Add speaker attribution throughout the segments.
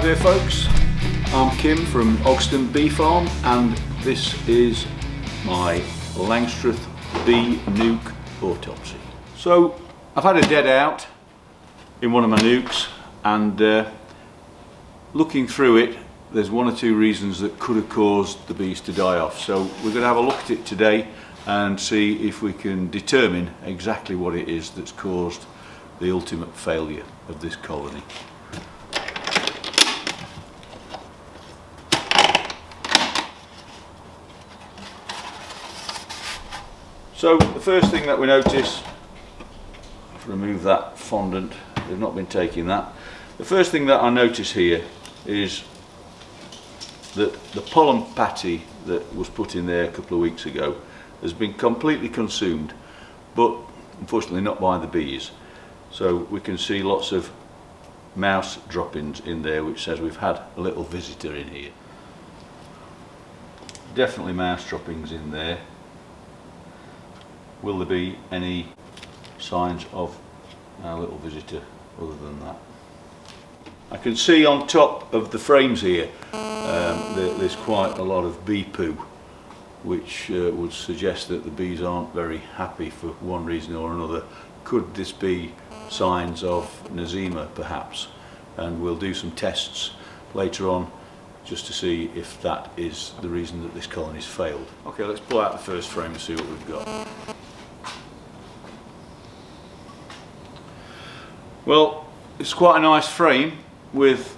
Speaker 1: there folks, I'm Kim from Ogston Bee Farm and this is my Langstroth bee nuke autopsy. So I've had a dead out in one of my nukes and looking through it, there's one or two reasons that could have caused the bees to die off. So we're going to have a look at it today and see if we can determine exactly what it is that's caused the ultimate failure of this colony. So the first thing that we notice, let's remove that fondant, they've not been taking that. The first thing that I notice here is that the pollen patty that was put in there a couple of weeks ago has been completely consumed, but unfortunately not by the bees. So we can see lots of mouse droppings in there, which says we've had a little visitor in here. Definitely mouse droppings in there. Will there be any signs of our little visitor other than that? I can see on top of the frames here there's quite a lot of bee poo, which would suggest that the bees aren't very happy for one reason or another. Could this be signs of Nosema perhaps? And we'll do some tests later on just to see if that is the reason that this colony's failed. Okay, let's pull out the first frame and see what we've got. Well, it's quite a nice frame with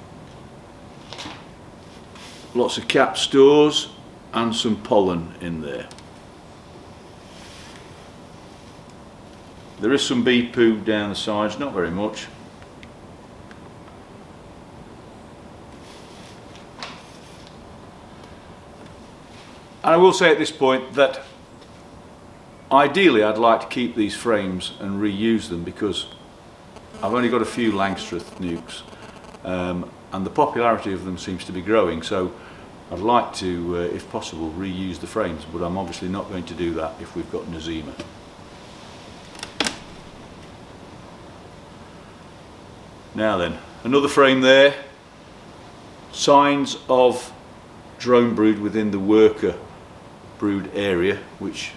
Speaker 1: lots of capped stores and some pollen in there. There is some bee poo down the sides, not very much. And I will say at this point that ideally I'd like to keep these frames and reuse them, because I've only got a few Langstroth nukes and the popularity of them seems to be growing, so I'd like to, if possible, reuse the frames, but I'm obviously not going to do that if we've got Nosema. Now then, another frame there, signs of drone brood within the worker brood area, which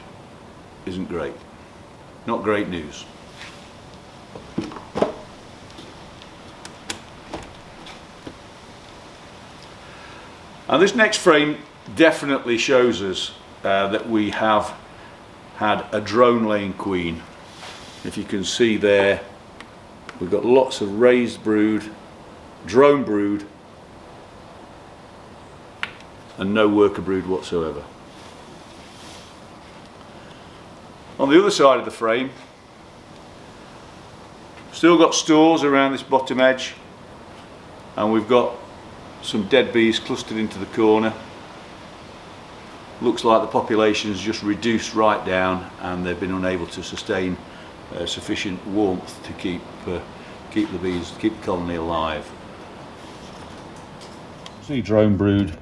Speaker 1: isn't great. Not great news. And this next frame definitely shows us that we have had a drone laying queen. If you can see there, we've got lots of raised brood, drone brood, and no worker brood whatsoever. On the other side of the frame, still got stores around this bottom edge, and we've got some dead bees clustered into the corner. Looks like the population has just reduced right down and they've been unable to sustain sufficient warmth to keep the bees, keep the colony alive. See, drone brood,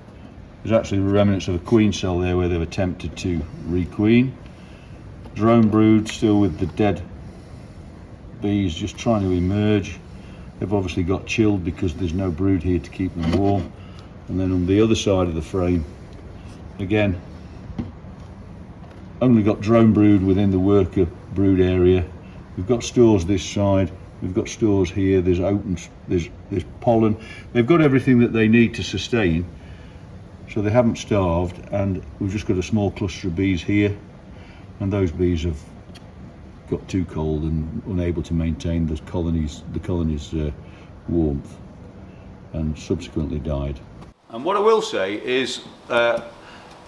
Speaker 1: there's actually remnants of a queen cell there where they've attempted to requeen. Drone brood still with the dead bees just trying to emerge. They've obviously got chilled because there's no brood here to keep them warm. And then on the other side of the frame, again, only got drone brood within the worker brood area. We've got stores this side, we've got stores here, there's pollen. They've got everything that they need to sustain, so they haven't starved, and we've just got a small cluster of bees here, and those bees have got too cold and unable to maintain the colony's warmth, and subsequently died. And what I will say is there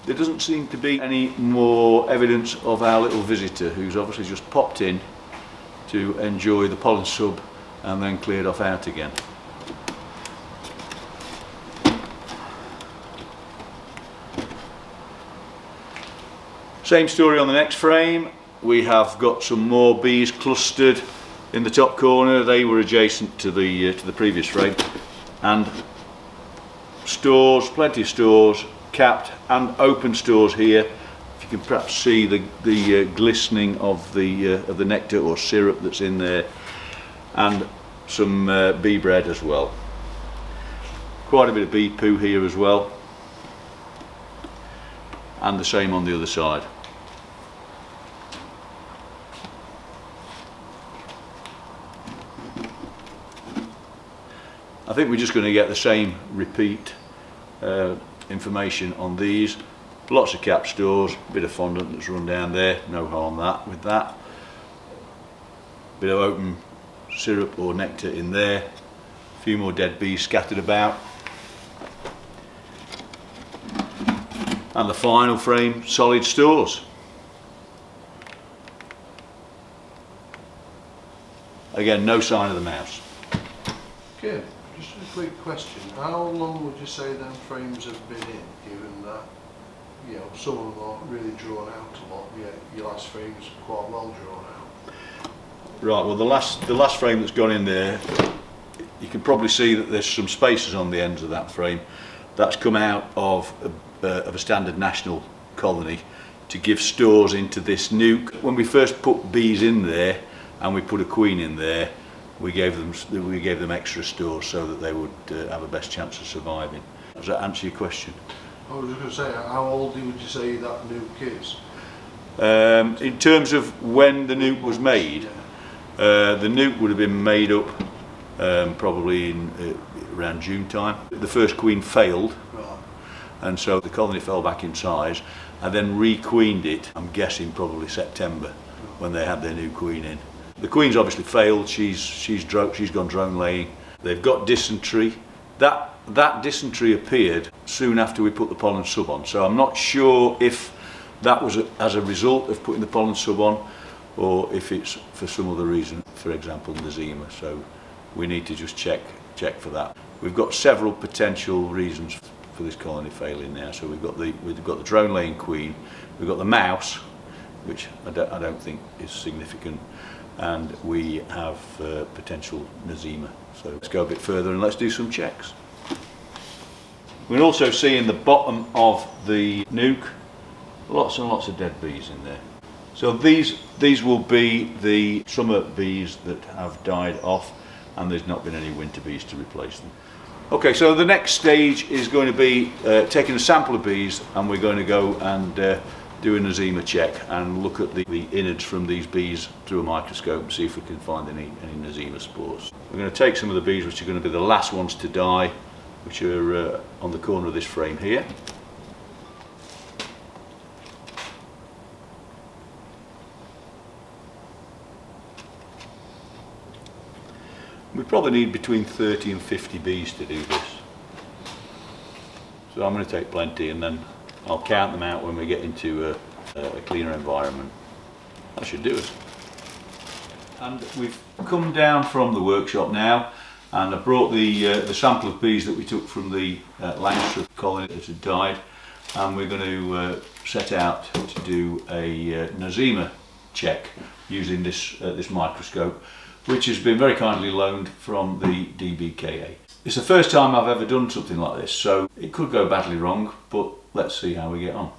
Speaker 1: doesn't seem to be any more evidence of our little visitor, who's obviously just popped in to enjoy the pollen sub and then cleared off out again. Same story on the next frame. We have got some more bees clustered in the top corner. They were adjacent to the previous frame, and stores, plenty of stores, capped and open stores here. If you can perhaps see the glistening of the nectar or syrup that's in there, and some bee bread as well. Quite a bit of bee poo here as well, and the same on the other side. I think we're just going to get the same repeat information on these. Lots of cap stores, bit of fondant that's run down there, no harm with that. Bit of open syrup or nectar in there. A few more dead bees scattered about. And the final frame, solid stores. Again, no sign of the mouse.
Speaker 2: Okay, just a quick question. How long would you say them frames have been in, given that, you know, some of them are really drawn out a lot, yet your last frame's quite well drawn out?
Speaker 1: Right, well the last frame that's gone in there, you can probably see that there's some spaces on the ends of that frame. That's come out of a standard national colony to give stores into this nuke. When we first put bees in there and we put a queen in there, we gave them extra stores so that they would have a best chance of surviving. Does that answer your question?
Speaker 2: I was just going to say, how old would you say that nuke is?
Speaker 1: In terms of when the nuke was made, the nuke would have been made up probably in around June time. The first queen failed,
Speaker 2: Right.
Speaker 1: and so the colony fell back in size, and then re-queened it, I'm guessing probably September, when they had their new queen in. The queen's obviously failed, she's gone drone laying. They've got dysentery. That dysentery appeared soon after we put the pollen sub on, so I'm not sure if that was as a result of putting the pollen sub on, or if it's for some other reason, for example Nosema. So we need to just check for that. We've got several potential reasons for this colony failing now. So we've got the drone laying queen, we've got the mouse, which I don't think is significant, and we have potential Nosema. So let's go a bit further and let's do some checks. We can also see in the bottom of the nuke lots and lots of dead bees in there. So these will be the summer bees that have died off, and there's not been any winter bees to replace them. Okay, so the next stage is going to be taking a sample of bees, and we're going to go and do a Nosema check and look at the innards from these bees through a microscope and see if we can find any Nosema spores. We're going to take some of the bees which are going to be the last ones to die, which are on the corner of this frame here. We probably need between 30 and 50 bees to do this. So I'm going to take plenty, and then I'll count them out when we get into a cleaner environment. That should do it. And we've come down from the workshop now, and I brought the sample of bees that we took from the Langstroth colony that had died, and we're going to set out to do a Nosema check using this microscope, which has been very kindly loaned from the DBKA. It's the first time I've ever done something like this, so it could go badly wrong, but let's see how we get on.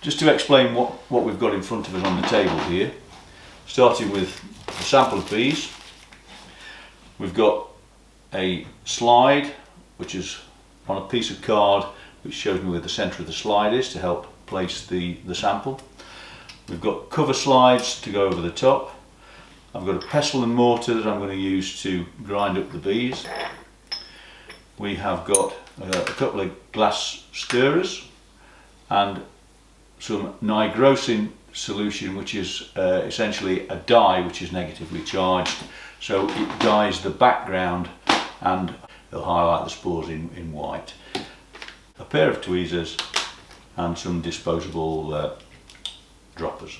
Speaker 1: Just to explain what we've got in front of us on the table here, starting with a sample of bees. We've got a slide, which is on a piece of card, which shows me where the centre of the slide is to help place the sample. We've got cover slides to go over the top. I've got a pestle and mortar that I'm going to use to grind up the bees. We have got a couple of glass stirrers and some nigrosin solution, which is essentially a dye which is negatively charged, so it dyes the background and it'll highlight the spores in white. A pair of tweezers and some disposable droppers.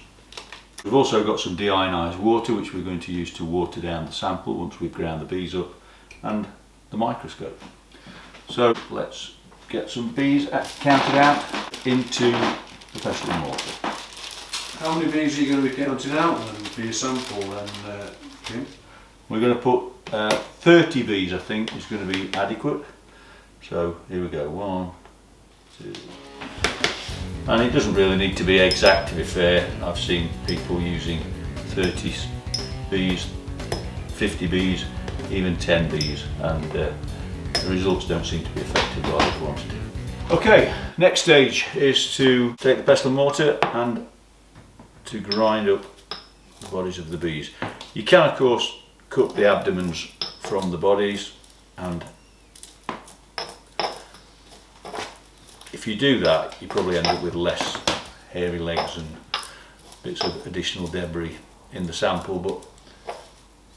Speaker 1: We've also got some deionized water, which we're going to use to water down the sample once we've ground the bees up, and the microscope. So let's get some bees counted out into the pestle and mortar.
Speaker 2: How many bees are you going to be counting out then for your sample then, Jim?
Speaker 1: We're going to put 30 bees, I think, is going to be adequate. So here we go, 1, 2. And it doesn't really need to be exact, to be fair. I've seen people using 30 bees, 50 bees, even 10 bees, and the results don't seem to be affected by the quantity. Okay, next stage is to take the pestle and mortar and to grind up the bodies of the bees. You can of course cut the abdomens from the bodies, and if you do that you probably end up with less hairy legs and bits of additional debris in the sample, but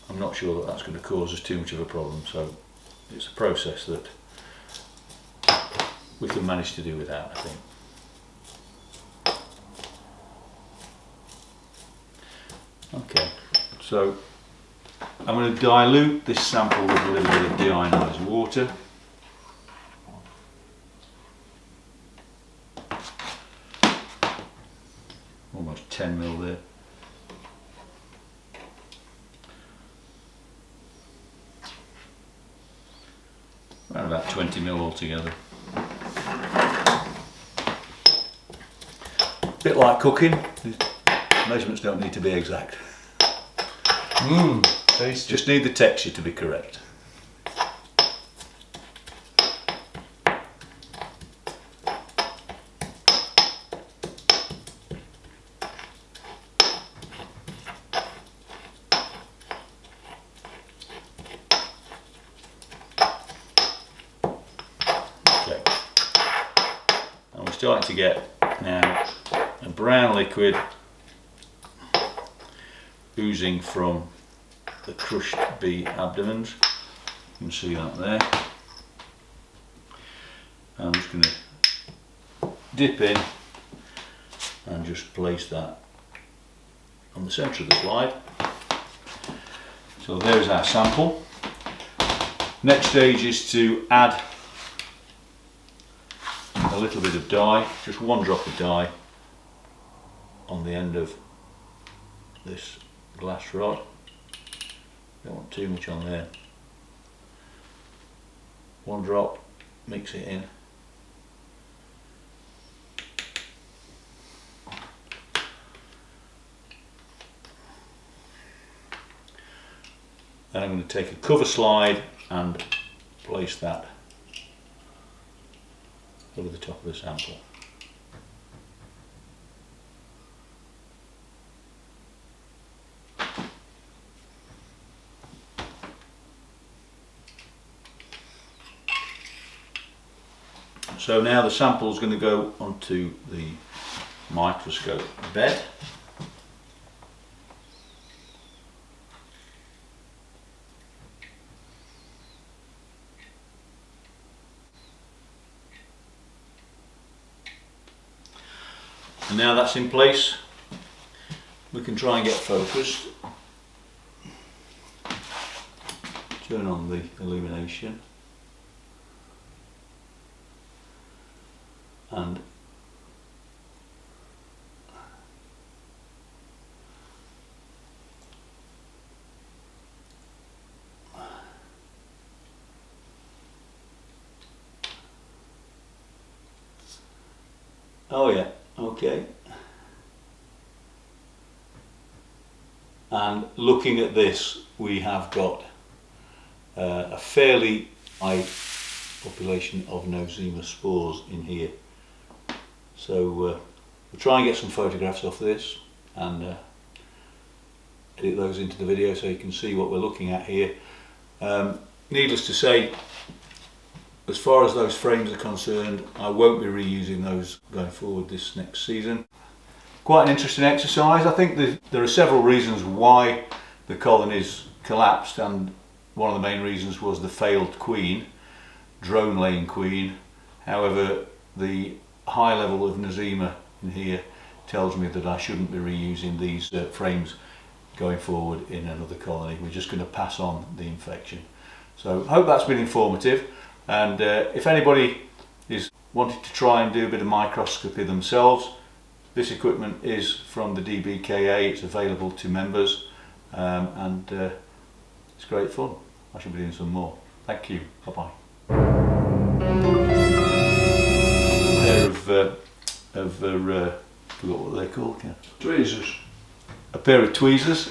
Speaker 1: I'm not sure that that's going to cause us too much of a problem, so it's a process that we can manage to do without, I think. Okay, so I'm going to dilute this sample with a little bit of deionized water. Almost 10 ml there. Around about 20 ml altogether. A bit like cooking, measurements don't need to be exact.
Speaker 2: Tasty.
Speaker 1: Just need the texture to be correct. Okay. And we're starting to get now a brown liquid oozing from the crushed bee abdomens. You can see that there. I'm just going to dip in and just place that on the centre of the slide. So there's our sample. Next stage is to add a little bit of dye, just one drop of dye on the end of this glass rod. Don't want too much on there. One drop, mix it in. Then I'm going to take a cover slide and place that over the top of the sample. So now the sample is going to go onto the microscope bed. And now that's in place, we can try and get focused. Turn on the illumination. And oh yeah, okay. And looking at this, we have got a fairly high population of Nosema spores in here. So we'll try and get some photographs of this and edit those into the video so you can see what we're looking at here. Needless to say, as far as those frames are concerned, I won't be reusing those going forward this next season. Quite an interesting exercise. I think there are several reasons why the colonies collapsed, and one of the main reasons was the failed queen, drone laying queen. However, the high level of Nosema in here tells me that I shouldn't be reusing these frames going forward in another colony. We're just going to pass on the infection. So I hope that's been informative, and if anybody is wanting to try and do a bit of microscopy themselves, this equipment is from the DBKA. It's available to members, and it's great fun. I should be doing some more. Thank you. Bye bye. Forgot what they're called. Yeah.
Speaker 2: Tweezers.
Speaker 1: A pair of tweezers.